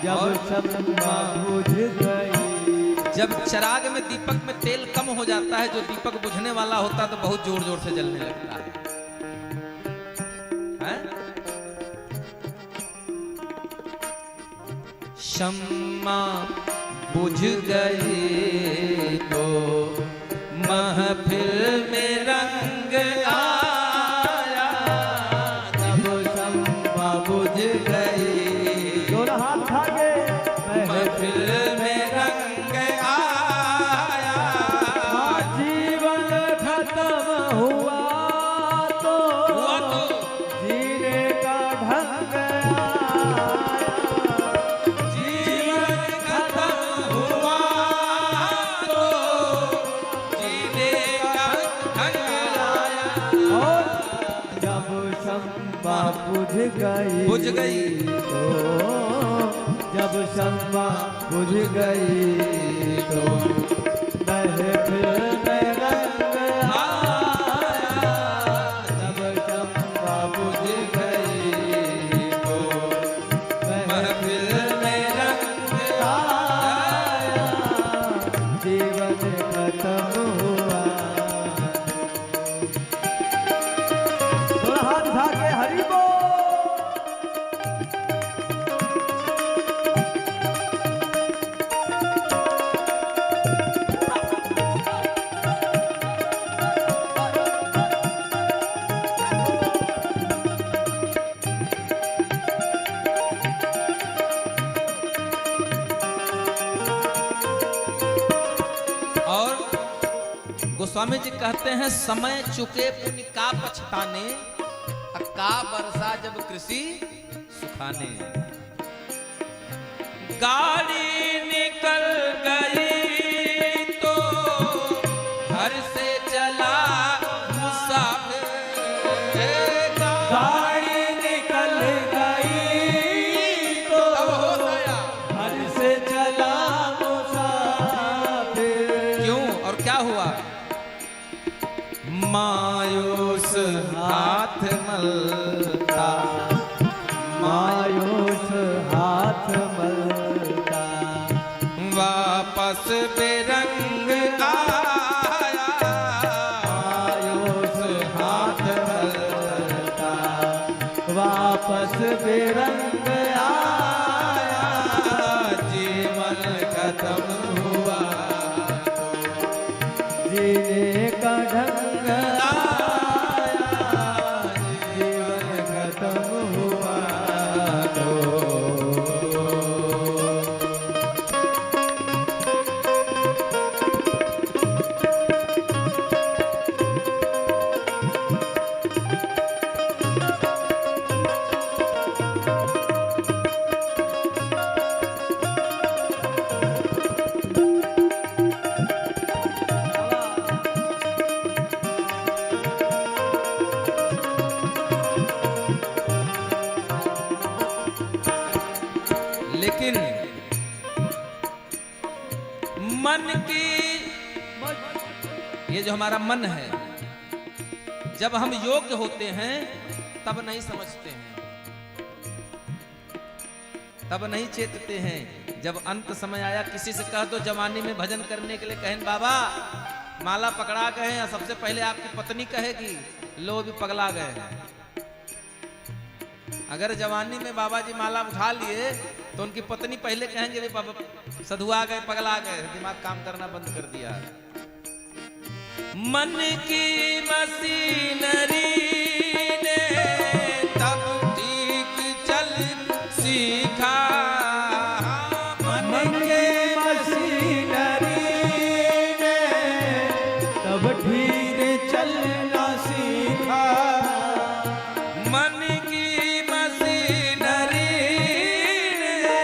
जब शम्मा बुझ गई। जब चिराग में दीपक में तेल कम हो जाता है, जो दीपक बुझने वाला होता है तो बहुत जोर जोर से जलने लगता है? शम्मा बुझ गई तो महफिल में रंग आया। जब शम्मा बुझ गई, जोर हाथ उठा के महफिल में रंग आया। जीवन खत्म हुआ तो जीने का ढंग आया। जीवन खत्म हुआ तो जीने का ढंग आया। और जब शम्मा बुझ गई तो, जब शम्मा बुझ गई तो महफिल में रंग आया। जब शम्मा बुझ गई तो महफिल में रंग आया। जीवन खत्म हुआ। थोड़ा हाथ उठा के हरि बोल। और गोस्वामी जी कहते हैं, समय चुके पुण्य का पछताने, का बरसा जब कृषि सुखाने। गाड़ी निकल गई तो घर से चला मुसाफिर। गाड़ी निकल गई तो घर से चला मुसाफिर। क्यों और क्या हुआ? मायूस हाथ मलता, मायूस हाथ मलता, वापस बेरंग आया। मायूस हाथ मलता, वापस बेरंग आया। जीवन खत्म हुआ जीने का ढंग आया। जीवन खत्म हुआ तो लेकिन मन की, ये जो हमारा मन है, जब हम योग्य होते हैं तब नहीं समझते हैं, तब नहीं चेतते हैं। जब अंत समय आया, किसी से कह दो जवानी में भजन करने के लिए, कहें बाबा माला पकड़ा गए हैं, सबसे पहले आपकी पत्नी कहेगी लो भी पगला गए हैं। अगर जवानी में बाबा जी माला उठा लिए तो उनकी पत्नी पहले कहेंगे भी बाबा सधुआ गए, पगला गए, दिमाग काम करना बंद कर दिया। मन की मशीनरी ने तब ठीक चल सीखा। मन की मशीनरी ने तब ठीक चलना सीखा। मन की मशीनरी ने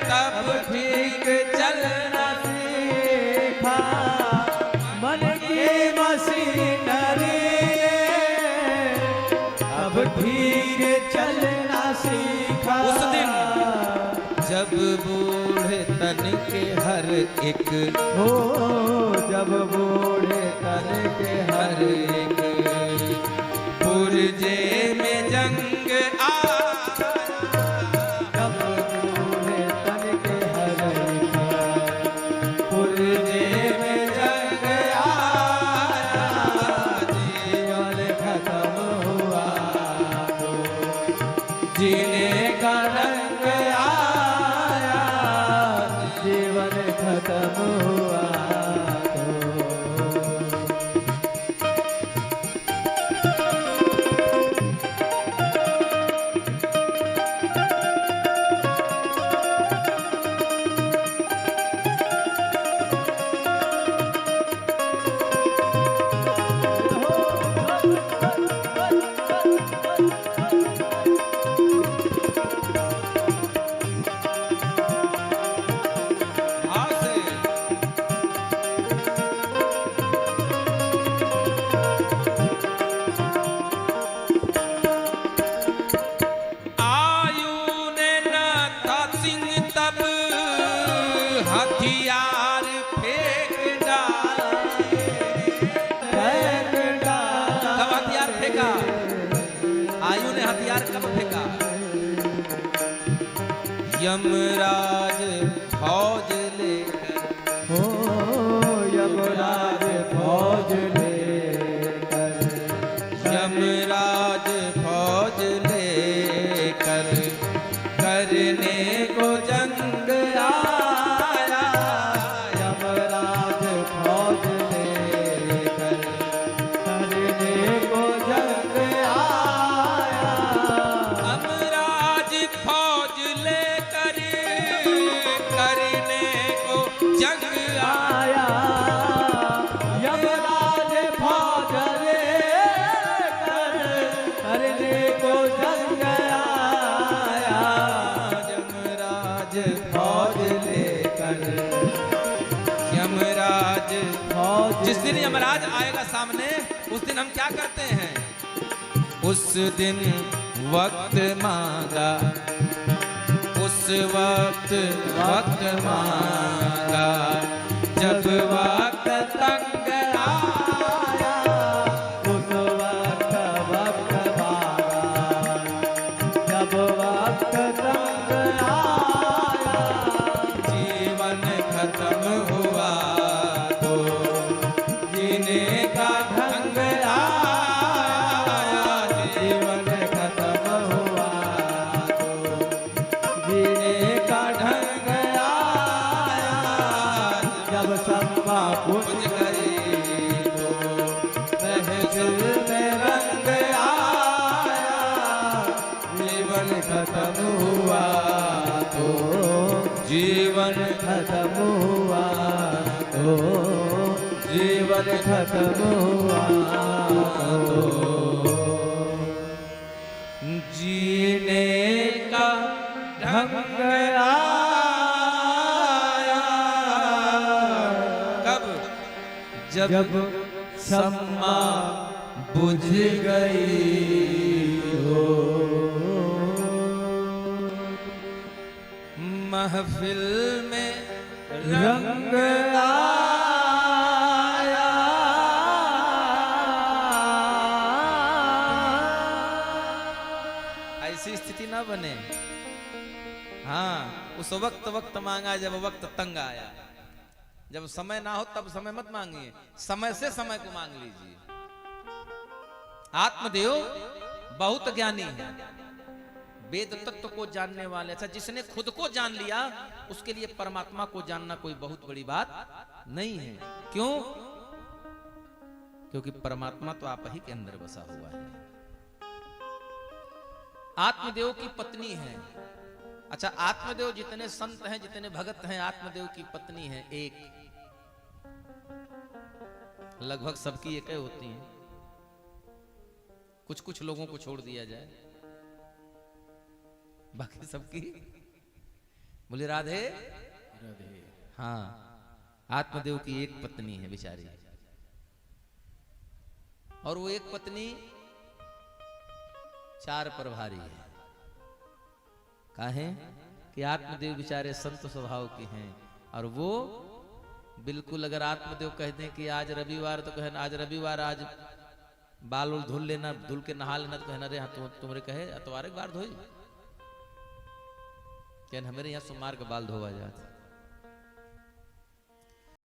तब ठीक चलना सीखा। मन की मशीनरी अब ठीक चलना सीखा। उस दिन जब बूढ़े तन के हर एक हो, जब बूढ़े तन के हर एक पुरजे में जंग आया। जब बूढ़े यमराज फौज लेकर, हो यमराज फौज लेकर, यमराज फौज लेकर करने को जंग आया, यमराज फौज लेकर करने को जंग आया, यमराज फौज लेकर करने को जंग आया, आया यमराज फौज लेकर करने को जंग आया, यमराज फौज लेकर, यमराज फौज जिस दिन यमराज आएगा सामने, उस दिन हम क्या करते हैं? उस दिन वक्त मांगा, उस वक्त मांगा, जब वक्त तंग आया, उस वक्त मांगा, जब वक्त तंग आया, जीवन खत्म हुआ तो जीने का ढंग आया, जीवन खत्म हुआ तो जीने का ढंग आया, जब सम्मा बुझ बुझ गई तो महफिल में रंग आया, जीवन खत्म हुआ तो जीवन खत्म हुआ तो जीवन खत्म हुआ तो जीने का ढंग आया, कब? जब सम्मा बुझ गई हो, महफिल में रंग आया, ऐसी स्थिति ना बने। हाँ, उस वक्त मांगा जब वक्त तंग आया। जब समय ना हो तब समय मत मांगिए, समय से समय को मांग लीजिए। आत्मदेव बहुत ज्ञानी है, वेद तत्व को जानने वाले। अच्छा, जिसने खुद को जान लिया उसके लिए परमात्मा को जानना कोई बहुत बड़ी बात नहीं है। क्यों? क्योंकि परमात्मा तो आप ही के अंदर बसा हुआ है। आत्मदेव की पत्नी है। अच्छा, आत्मदेव जितने संत हैं, जितने भगत हैं, आत्मदेव की पत्नी है एक। लगभग सबकी एक ही होती है, कुछ कुछ लोगों को छोड़ दिया जाए, बाकी सबकी। बोले राधे राधे। हाँ, आत्मदेव की एक पत्नी है बेचारी, और वो एक पत्नी चार प्रभारी है। काहे कि आत्मदेव बेचारे संत स्वभाव के हैं, और वो बिल्कुल अगर आत्मदेव कह दें कि आज रविवार, तो कहना आज रविवार, आज बाल उल धुल लेना, धुल के नहा लेना, तो कहना रे हाँ तुम्हारे कहे अतवार एक बार धोई, क्या हमारे यहाँ सोमवार का बाल धोवा जाता।